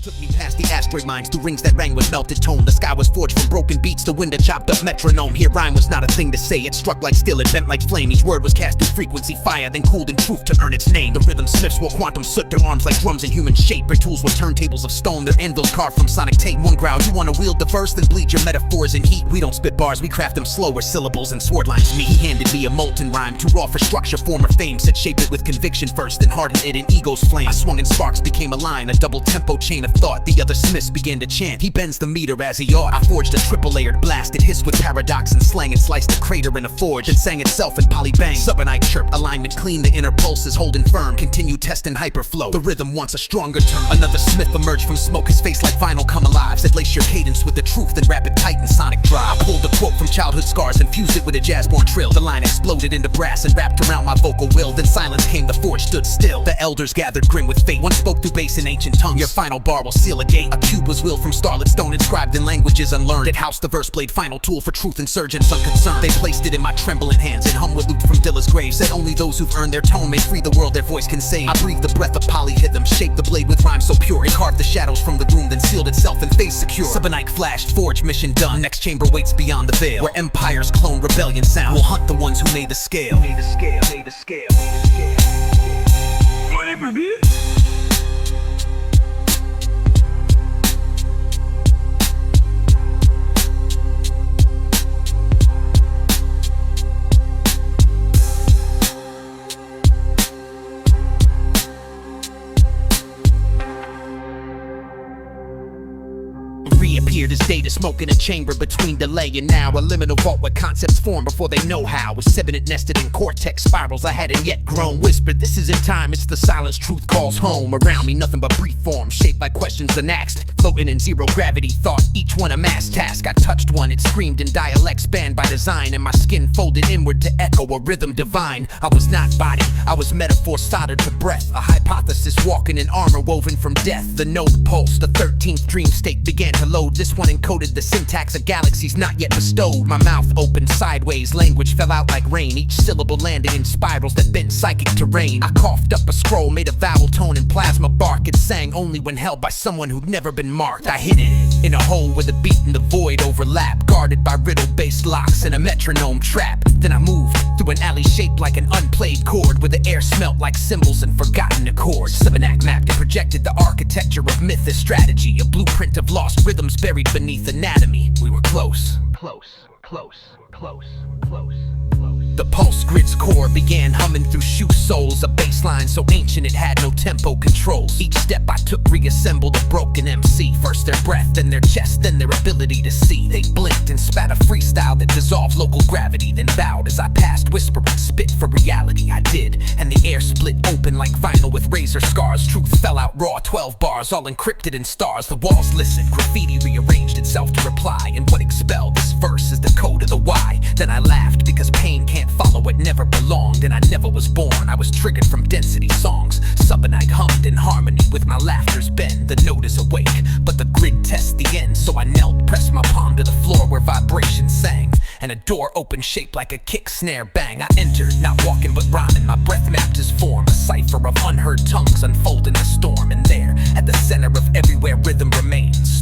took me past the asteroid mines, through rings that rang with melted tone. The sky was forged from broken beats, the wind a chopped up metronome. Here rhyme was not a thing to say, it struck like steel, it bent like flame. Each word was cast through frequency fire, then cooled in truth to earn its name. The rhythm smiths wore quantum soot, their arms like drums in human shape. Their tools were turntables of stone, their anvils carved from sonic tape. One growl, you wanna wield the verse, then bleed your metaphors in heat. We don't spit bars, we craft them slower, syllables and sword lines meet. He handed me a molten rhyme, too raw for structure, form or fame. Said shape it with conviction first, then harden it in ego's flame. I swung and sparks became a line, a double tempo chain of thought. The other smiths began to chant, he bends the meter as he ought. I forged a triple layered blast, it hissed with paradox and slang, and sliced a crater in a forge. It sang itself in polybang. Subinac chirp, alignment clean, the inner pulses holding firm. Continue testing hyperflow, the rhythm wants a stronger turn. Another smith emerged from smoke, his face like vinyl come alive. Said lace your cadence with the truth, then wrap it tight in sonic drive. I pulled a quote from childhood scars and fused it with a jazz-born trill. The line exploded into brass and wrapped around my vocal will. Then silence came, the forge stood still. The elders gathered grim with fate, one spoke through bass in ancient tongues. Your final bar will seal a gate. A cube was willed from starlit stone, inscribed in languages unlearned. It housed the verse blade, final tool for truth insurgents unconcerned. They placed it in my trembling hands and hum with loot from Dilla's grave. Said only those who've earned their tone may free the world their voice can save. I breathed the breath of polyhithm, shaped the blade with rhyme so pure. It carved the shadows from the gloom, then sealed itself in phase secure. Subinac flashed, forge mission done. Next chamber waits beyond the veil, where empires clone rebellion sound. We'll hunt the ones who made the scale. Made the scale, made the scale. Reappeared as data smoke in a chamber between delay and now. A liminal vault where concepts form before they know how. With Subinac nested in cortex spirals I hadn't yet grown. Whispered, this isn't time, it's the silence truth calls home. Around me nothing but brief form, shaped like questions unasked. Floating in zero gravity thought, each one a mass task. I touched one, it screamed in dialects banned by design. And my skin folded inward to echo a rhythm divine. I was not body, I was metaphor soldered to breath. A hypothesis walking in armor woven from death. The node pulsed, the 13th dream state began to load. This one encoded the syntax of galaxies not yet bestowed. My mouth opened sideways, language fell out like rain. Each syllable landed in spirals that bent psychic terrain. I coughed up a scroll, made a vowel tone in plasma bark. It sang only when held by someone who'd never been marked. I hid it in a hole where the beat and the void overlap, guarded by riddle-based locks and a metronome trap. Then I moved through an alley shaped like an unplayed chord, where the air smelt like symbols and forgotten accords. Subinac mapped and projected the architecture of myth as strategy, a blueprint of lost rhythms buried beneath anatomy. We were close, close, close, close, close. The pulse grid's core began humming through shoe soles, a bass line so ancient it had no tempo controls. Each step I took reassembled a broken MC. First their breath, then their chest, then their ability to see. They blinked and spat a freestyle that dissolved local gravity, then bowed as I passed, whispering spit for reality. I did, and the air split open like vinyl with razor scars. Truth fell out raw, 12 bars, all encrypted in stars. The walls listened, graffiti rearranged itself to reply, and what expelled this verse is the code of the why. Then I laughed because pain can't follow what never belonged, and I never was born. I was triggered from density songs. Subinac hummed in harmony with my laughter's bend. The note is awake, but the grid tests the end. So I knelt, pressed my palm to the floor where vibrations sang, and a door opened shaped like a kick snare bang. I entered, not walking but rhyming. My breath mapped his form, a cipher of unheard tongues unfolding the storm. And there, at the center of everywhere rhythm remains,